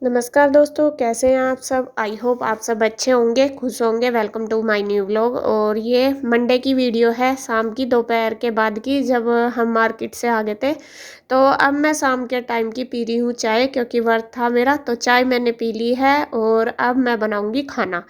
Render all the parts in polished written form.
नमस्कार दोस्तों, कैसे हैं आप सब? आई होप आप सब अच्छे होंगे, खुश होंगे। Welcome to my new vlog. और ये मंडे की वीडियो है, शाम की दोपहर के बाद की, जब हम मार्केट से आ गए थे। तो अब मैं शाम के टाइम की पी रही हूँ चाय, क्योंकि व्रत था मेरा। तो चाय मैंने पी ली है और अब मैं बनाऊँगी खाना।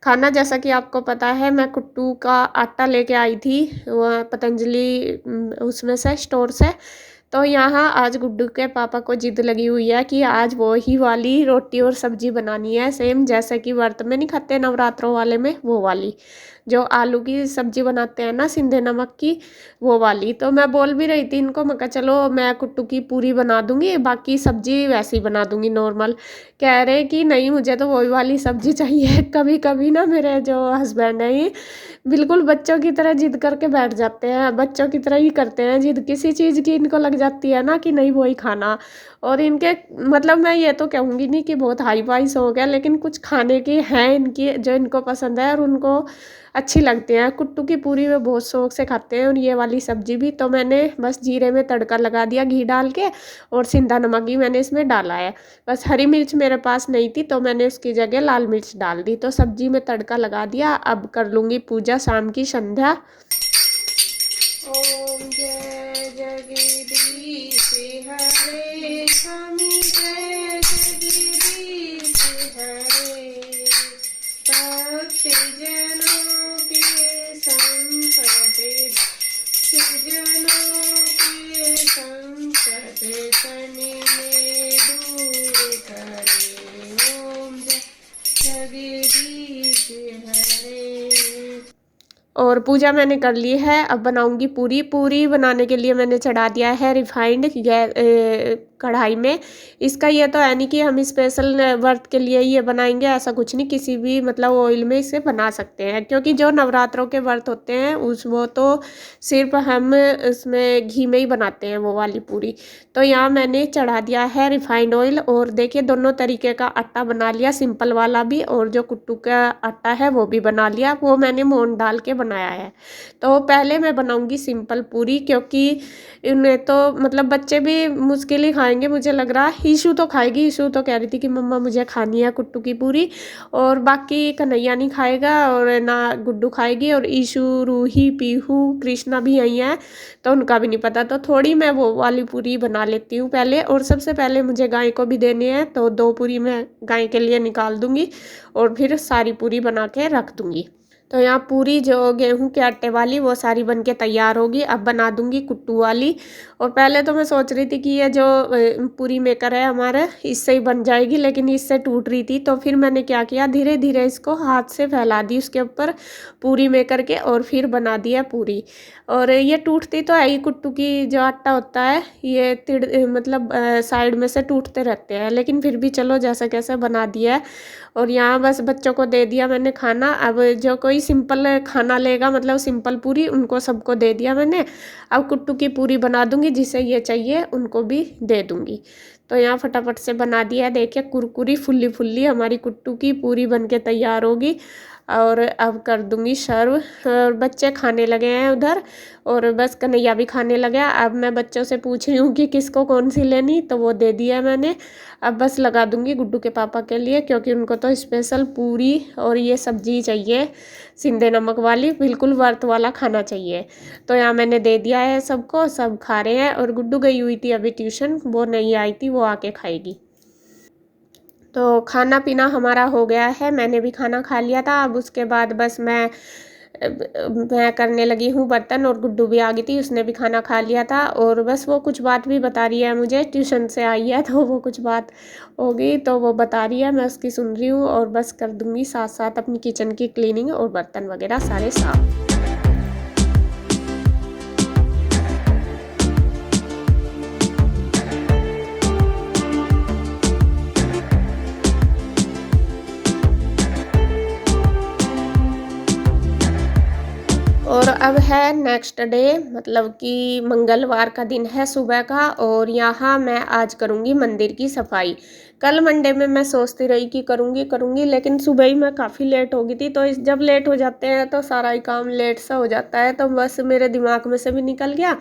खाना जैसा कि आपको पता है, मैं कुट्टू का आटा लेके आई थी, वह पतंजलि उसमें से, स्टोर से। तो यहाँ आज गुड्डू के पापा को जिद लगी हुई है कि आज वो ही वाली रोटी और सब्जी बनानी है, सेम जैसे कि व्रत में नहीं खाते नवरात्रों वाले में, वो वाली जो आलू की सब्जी बनाते हैं ना, सिंधे नमक की, वो वाली। तो मैं बोल भी रही थी इनको, मैं कहा चलो मैं कुट्टू की पूरी बना दूंगी, बाकी सब्जी वैसे ही बना दूंगी नॉर्मल। कह रहे कि नहीं, मुझे तो वही वाली सब्जी चाहिए। कभी कभी ना मेरे जो हस्बैंड है, ये बिल्कुल बच्चों की तरह जिद करके बैठ जाते हैं, बच्चों की तरह ही करते हैं जिद। किसी चीज़ की इनको लग जाती है ना कि नहीं वही खाना। और इनके मतलब मैं ये तो कहूँगी नहीं कि बहुत हाई फाई शौक है, लेकिन कुछ खाने की हैं इनकी जो इनको पसंद है और उनको अच्छी लगती है। कुट्टू की पूरी में बहुत शौक से खाते हैं, और ये वाली सब्जी भी। तो मैंने बस जीरे में तड़का लगा दिया घी डाल के, और सिंधा नमक ही मैंने इसमें डाला है। बस हरी मिर्च मेरे पास नहीं थी, तो मैंने उसकी जगह लाल मिर्च डाल दी। तो सब्जी में तड़का लगा दिया। अब कर लूँगी पूजा, शाम की संध्या। ओम जय जगदीश हरे, स्वामी जय जगदीश हरे। भक्ति जनों के संकट, जनों के संकट तनि में दूर करे। ओम जय जगदीश हरे। और पूजा मैंने कर ली है। अब बनाऊंगी पूरी। पूरी बनाने के लिए मैंने चढ़ा दिया है रिफाइंड कढ़ाई में। इसका ये तो है नहीं कि हम स्पेशल व्रत के लिए ये बनाएंगे, ऐसा कुछ नहीं। किसी भी मतलब ऑयल में इसे बना सकते हैं, क्योंकि जो नवरात्रों के व्रत होते हैं उस वो तो सिर्फ हम इसमें घी में ही बनाते हैं वो वाली पूरी। तो यहाँ मैंने चढ़ा दिया है रिफाइंड ऑयल। और देखिए दोनों तरीके का आटा बना लिया, सिंपल वाला भी और जो कुट्टू का आटा है वो भी बना लिया। वो मैंने मोन डाल के बनाया है। तो पहले मैं बनाऊंगी सिंपल पूरी, क्योंकि इन्हें तो मतलब बच्चे भी मुश्किल ही खाएंगे मुझे लग रहा है। ईशू तो खाएगी, ईशू तो कह रही थी कि मम्मा मुझे खानी है कुट्टू की पूरी। और बाकी कन्हैया नहीं खाएगा और ना गुड्डू खाएगी, और ईशू, रूही, पीहू, कृष्णा भी यही है, तो उनका भी नहीं पता। तो थोड़ी मैं वो वाली पूरी बना लेती हूँ पहले। और सबसे पहले मुझे गाय को भी देनी है, तो 2 पूरी मैं गाय के लिए निकाल दूंगी और फिर सारी पूरी बना के रख दूंगी। तो यहाँ पूरी जो गेहूं के आटे वाली वो सारी बन के तैयार होगी। अब बना दूंगी कुट्टू वाली। और पहले तो मैं सोच रही थी कि ये जो पूरी मेकर है हमारे, इससे ही बन जाएगी, लेकिन इससे टूट रही थी। तो फिर मैंने क्या किया, धीरे धीरे इसको हाथ से फैला दी उसके ऊपर पूरी मेकर के, और फिर बना दिया पूरी। और ये टूटती तो है ही, कुट्टू की जो आटा होता है ये मतलब साइड में से टूटते रहते हैं, लेकिन फिर भी चलो जैसा कैसे बना दिया है। और यहाँ बस बच्चों को दे दिया मैंने खाना। अब जो कोई सिंपल खाना लेगा, मतलब सिंपल पूरी, उनको सबको दे दिया मैंने। अब कुट्टू की पूरी बना दूंगी, जिसे ये चाहिए उनको भी दे दूंगी। तो यहाँ फटाफट से बना दिया है। देखिए कुरकुरी फुल्ली फुल्ली हमारी कुट्टू की पूरी बन के तैयार होगी। और अब कर दूंगी सर्व। और बच्चे खाने लगे हैं उधर, और बस कन्हैया भी खाने लगा। अब मैं बच्चों से पूछ रही हूँ कि किसको कौन सी लेनी, तो वो दे दिया मैंने। अब बस लगा दूंगी गुड्डू के पापा के लिए, क्योंकि उनको तो स्पेशल पूरी और ये सब्जी चाहिए, सिंधे नमक वाली, बिल्कुल व्रत वाला खाना चाहिए। तो यहाँ मैंने दे दिया है सबको, सब खा रहे हैं। और गुड्डू गई हुई थी अभी ट्यूशन, वो नहीं आई थी, वो आके खाएगी। तो खाना पीना हमारा हो गया है, मैंने भी खाना खा लिया था। अब उसके बाद बस मैं करने लगी हूँ बर्तन। और गुड्डू भी आ गई थी, उसने भी खाना खा लिया था। और बस वो कुछ बात भी बता रही है मुझे, ट्यूशन से आई है तो वो कुछ बात हो गई, तो वो बता रही है, मैं उसकी सुन रही हूँ। और बस कर दूँगी साथ साथ अपनी किचन की क्लीनिंग और बर्तन वगैरह सारे साफ। और अब है नेक्स्ट डे, मतलब कि मंगलवार का दिन है सुबह का। और यहाँ मैं आज करूँगी मंदिर की सफाई। कल मंडे में मैं सोचती रही कि करूँगी, लेकिन सुबह ही मैं काफ़ी लेट हो गई थी। तो इस जब लेट हो जाते हैं तो सारा ही काम लेट सा हो जाता है, तो बस मेरे दिमाग में से भी निकल गया,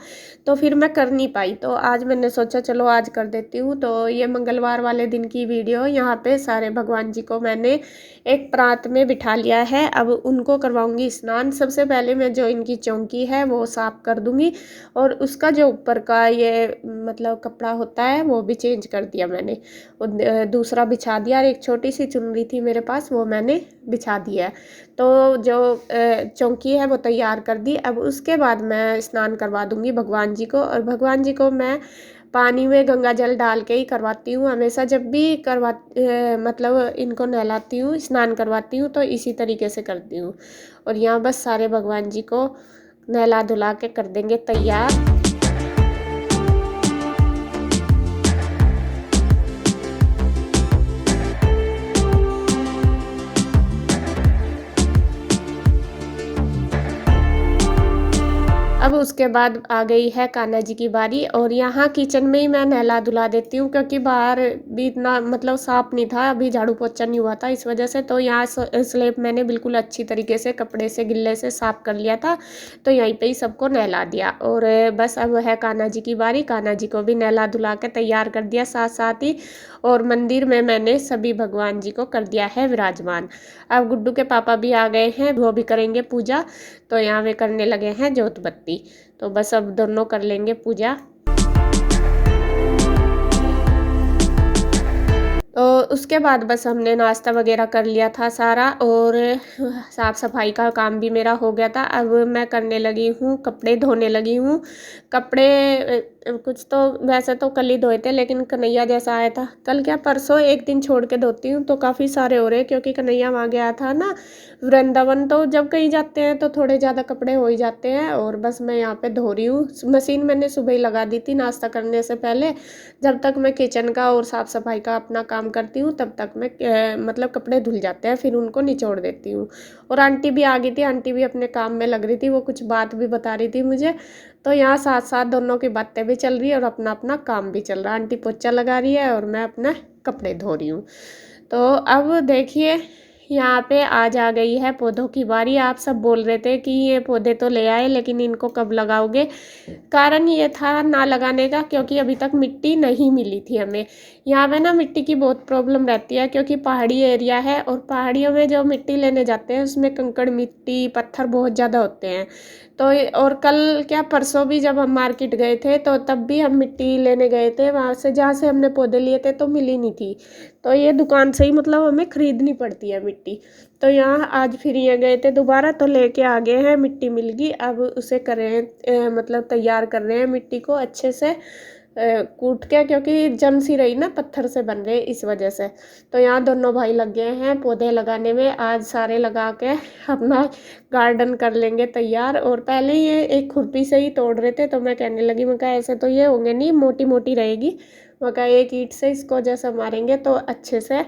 तो फिर मैं कर नहीं पाई। तो आज मैंने सोचा चलो आज कर देती हूँ। तो ये मंगलवार वाले दिन की वीडियो। यहाँ पे सारे भगवान जी को मैंने एक प्रात में बिठा लिया है। अब उनको करवाऊँगी स्नान। सबसे पहले मैं जो इनकी चौकी है वो साफ़ कर दूँगी, और उसका जो ऊपर का ये मतलब कपड़ा होता है वो भी चेंज कर दिया मैंने, दूसरा बिछा दिया, और एक छोटी सी चुनरी थी मेरे पास वो मैंने बिछा दिया है। तो जो चौकी है वो तैयार कर दी। अब उसके बाद मैं स्नान करवा दूँगी भगवान जी को, और भगवान जी को मैं पानी में गंगा जल डाल के ही करवाती हूँ हमेशा। जब भी मतलब इनको नहलाती हूँ, स्नान करवाती हूँ, तो इसी तरीके से करती हूँ। और यहाँ बस सारे भगवान जी को नहला धुला के कर देंगे तैयार। अब उसके बाद आ गई है कान्हा जी की बारी, और यहाँ किचन में ही मैं नहला धुला देती हूँ, क्योंकि बाहर भी इतना मतलब साफ नहीं था, अभी झाड़ू पोछा नहीं हुआ था इस वजह से। तो यहाँ स्लैब मैंने बिल्कुल अच्छी तरीके से कपड़े से गिल्ले से साफ कर लिया था, तो यहीं पे ही सबको नहला दिया। और बस अब है कान्हा जी की बारी। कान्हा जी को भी नहला धुला के तैयार कर दिया साथ साथ ही, और मंदिर में मैंने सभी भगवान जी को कर दिया है विराजमान। अब गुड्डू के पापा भी आ गए हैं, वो भी करेंगे पूजा। तो यहाँ वे करने लगे हैं जोत बत्ती। तो बस अब दोनों कर लेंगे पूजा। तो उसके बाद बस हमने नाश्ता वगैरह कर लिया था सारा, और साफ़ सफाई का काम भी मेरा हो गया था। अब मैं करने लगी हूँ, कपड़े धोने लगी हूँ। कपड़े कुछ तो वैसे तो कल ही धोए थे, लेकिन कन्हैया जैसा आया था, कल क्या परसों एक दिन छोड़ के धोती हूँ तो काफ़ी सारे हो रहे हैं, क्योंकि कन्हैया वहाँ गया था ना वृंदावन। तो जब कहीं जाते हैं तो थोड़े ज़्यादा कपड़े हो ही जाते हैं। और बस मैं यहाँ पे धो रही हूँ। मशीन मैंने सुबह ही लगा दी थी नाश्ता करने से पहले। जब तक मैं किचन का और साफ़ सफाई का अपना काम करती हूँ तब तक मैं मतलब कपड़े धुल जाते हैं, फिर उनको निचोड़ देती हूँ। और आंटी भी आ गई थी, आंटी भी अपने काम में लग रही थी, वो कुछ बात भी बता रही थी मुझे। तो यहाँ साथ साथ दोनों की बातें भी चल रही है और अपना अपना काम भी चल रहा है। आंटी पोछा लगा रही है और मैं अपने कपड़े धो रही हूँ। तो अब देखिए यहाँ पे आज आ गई है पौधों की बारी। आप सब बोल रहे थे कि ये पौधे तो ले आए, लेकिन इनको कब लगाओगे। कारण ये था ना लगाने का, क्योंकि अभी तक मिट्टी नहीं मिली थी हमें। यहाँ पे ना मिट्टी की बहुत प्रॉब्लम रहती है, क्योंकि पहाड़ी एरिया है, और पहाड़ियों में जो मिट्टी लेने जाते हैं उसमें कंकड़ मिट्टी पत्थर बहुत ज़्यादा होते हैं। तो और कल क्या परसों भी जब हम मार्केट गए थे तो तब भी हम मिट्टी लेने गए थे, वहाँ से जहाँ से हमने पौधे लिए थे तो मिली नहीं थी। तो ये दुकान से ही मतलब हमें ख़रीदनी पड़ती है मिट्टी। तो यहाँ आज फिर ये गए थे दोबारा, तो लेके आ गए हैं, मिट्टी मिल गई। अब उसे कर रहे हैं मतलब तैयार कर रहे हैं मिट्टी को अच्छे से कूट के, क्योंकि जम सी रही ना पत्थर से बन रहे इस वजह से। तो यहाँ दोनों भाई लग गए हैं पौधे लगाने में। आज सारे लगा के अपना गार्डन कर लेंगे तैयार। और पहले ये एक खुरपी से ही तोड़ रहे थे, तो मैं कहने लगी, मैं कहा ऐसे तो ये होंगे नहीं, मोटी मोटी रहेगी। मैं कहा एक ईंट से इसको जैसा मारेंगे तो अच्छे से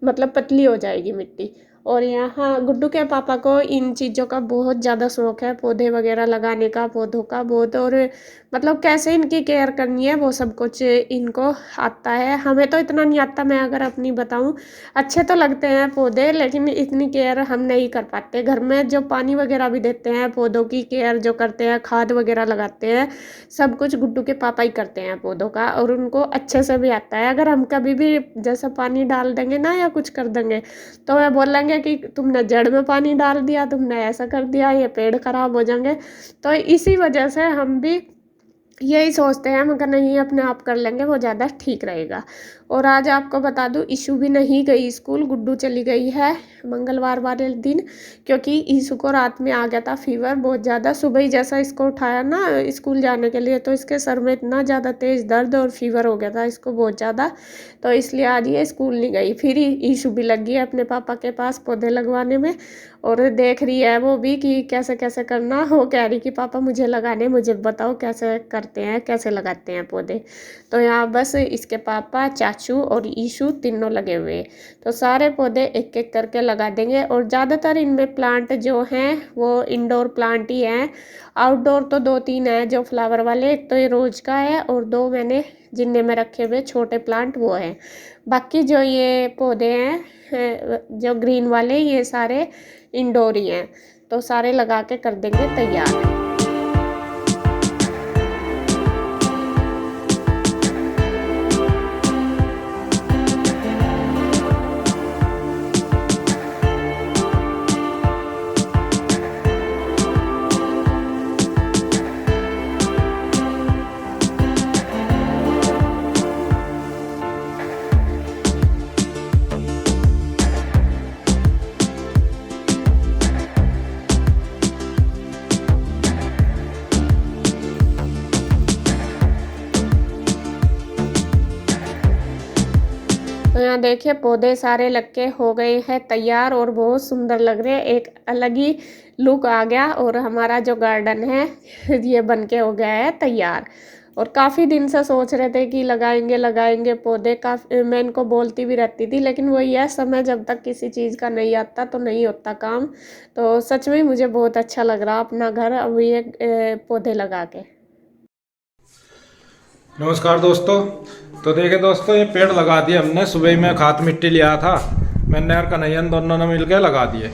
मतलब पतली हो जाएगी मिट्टी। और यहाँ गुड्डू के पापा को इन चीज़ों का बहुत ज़्यादा शौक है, पौधे वगैरह लगाने का, पौधों का बहुत। और मतलब कैसे इनकी केयर करनी है वो सब कुछ इनको आता है। हमें तो इतना नहीं आता, मैं अगर अपनी बताऊँ, अच्छे तो लगते हैं पौधे, लेकिन इतनी केयर हम नहीं कर पाते। घर में जो पानी वगैरह भी देते हैं, पौधों की केयर जो करते हैं, खाद वगैरह लगाते हैं, सब कुछ गुड्डू के पापा ही करते हैं पौधों का, और उनको अच्छे से भी आता है। अगर हम कभी भी जैसा पानी डाल देंगे ना या कुछ कर देंगे, तो वह बोलेंगे कि तुमने जड़ में पानी डाल दिया, तुमने ऐसा कर दिया, ये पेड़ खराब हो जाएंगे। तो इसी वजह से हम भी यही सोचते हैं, मगर नहीं अपने आप कर लेंगे वो ज़्यादा ठीक रहेगा। और आज आपको बता दूं, ईशु भी नहीं गई स्कूल, गुड्डू चली गई है मंगलवार वाले दिन, क्योंकि ईशु को रात में आ गया था फीवर बहुत ज़्यादा। सुबह ही जैसा इसको उठाया ना स्कूल जाने के लिए, तो इसके सर में इतना ज़्यादा तेज़ दर्द और फीवर हो गया था इसको बहुत ज़्यादा। तो इसलिए आज ये स्कूल नहीं गई। फिर ईशु भी लग गई है अपने पापा के पास पौधे लगवाने में, और देख रही है वो भी कि कैसे कैसे करना हो। कह रही कि पापा मुझे लगाने, मुझे बताओ कैसे करते हैं, कैसे लगाते हैं पौधे। तो यहाँ बस इसके पापा, चाचू आशु और ईशु तीनों लगे हुए हैं। तो सारे पौधे एक एक करके लगा देंगे। और ज़्यादातर इनमें प्लांट जो हैं वो इंडोर प्लांट ही हैं। आउटडोर तो 2-3 हैं जो फ्लावर वाले, एक तो ये रोज का है और 2 मैंने जिन्ने में रखे हुए छोटे प्लांट वो हैं। बाकी जो ये पौधे हैं जो ग्रीन वाले, ये सारे इंडोर ही हैं। तो सारे लगा के कर देंगे तैयार। तो यहाँ देखिए पौधे सारे लग के हो गए हैं तैयार और बहुत सुंदर लग रहे हैं। एक अलग ही लुक आ गया और हमारा जो गार्डन है ये बन के हो गया है तैयार। और काफ़ी दिन से सोच रहे थे कि लगाएंगे लगाएंगे पौधे। काफ़ी मैं इनको बोलती भी रहती थी, लेकिन वही है, समय जब तक किसी चीज़ का नहीं आता तो नहीं होता काम। तो सच में मुझे बहुत अच्छा लग रहा अपना घर अब ये पौधे लगा के। नमस्कार दोस्तों। तो देखिए दोस्तों, ये पेड़ लगा दिए हमने। सुबह में खाद मिट्टी लिया था, मैंने और कन्हैयन दोनों ने मिलकर लगा दिए।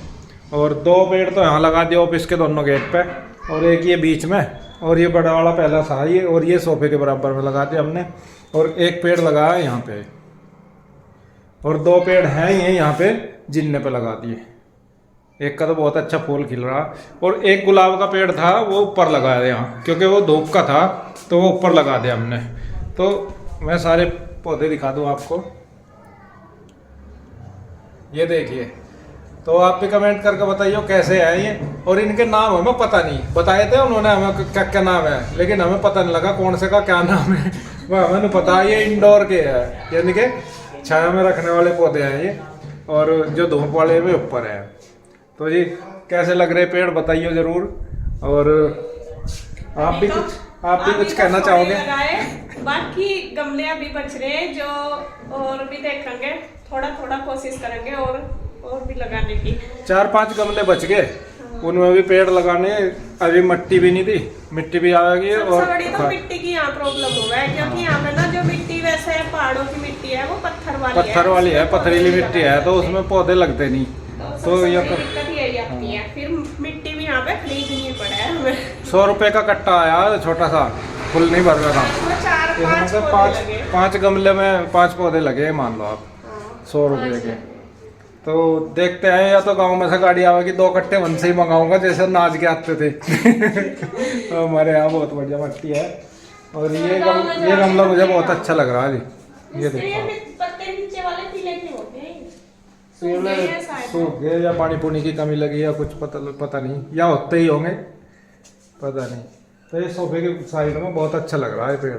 और 2 पेड़ तो यहाँ लगा दिए ऑफिस के दोनों गेट पे, और एक ये बीच में, और ये बड़ा वाला पहला था ये, और ये सोफे के बराबर में लगा दिया हमने। और एक पेड़ लगाया यहाँ पे, और 2 पेड़ हैं ये यहाँ पे जिन्ने पे लगा दिए। एक का तो बहुत अच्छा फूल खिल रहा, और एक गुलाब का पेड़ था वो ऊपर लगाया यहाँ, क्योंकि वो धूप का था तो वो ऊपर लगा दिया हमने। तो मैं सारे पौधे दिखा दूँ आपको, ये देखिए। तो आप भी कमेंट करके बताइए कैसे है ये। और इनके नाम हमें पता नहीं, बताए थे उन्होंने हमें क्या क्या नाम है, लेकिन हमें पता नहीं लगा कौन से का क्या नाम है। वह हमें नहीं पता। ये इंडोर के है, यानी कि छाया में रखने वाले पौधे हैं ये, और जो धूप वाले वे ऊपर है। तो जी कैसे लग रहे पेड़ बताइए ज़रूर। और आप भी कुछ कहना चाहोगे? बाकी गमले अभी बच रहे हैं जो और भी देखेंगे, थोड़ा थोड़ा कोशिश करेंगे और भी लगाने की। 4-5 गमले बच गए, उनमें भी पेड़ लगाने। अभी मिट्टी भी नहीं थी, मिट्टी भी आ गई है। और बड़ी तो मिट्टी की यहाँ प्रॉब्लम हो रहा है, क्योंकि यहाँ पे ना जो मिट्टी वैसे है पहाड़ों की मिट्टी है, वो पत्थर वाली है, पथरीली मिट्टी है, तो उसमें पौधे लगते नहीं। तो ये दिक्कत यही आती है। फिर मिट्टी भी यहाँ पे खरीदनी पड़ा है हमें। 100 रुपए का कट्टा आया, छोटा सा, फुल नहीं भर रहा था। इसमें से 5 गमले में 5 पौधे लगे, मान लो आप 100 रुपए के। तो देखते हैं, या तो गांव में से गाड़ी आवेगी 2 कट्टे वहीं से ही मंगाऊंगा, जैसे नाच के आते थे। तो हमारे यहाँ बहुत बढ़िया मिट्टी है। और ये गमला मुझे बहुत अच्छा लग रहा है जी। ये देखो सूख गए, या पानी पुनी की कमी लगी, या कुछ पता नहीं, या होते ही होंगे, पता नहीं। तो ये सोफे के साइड में बहुत अच्छा लग रहा है पेड़।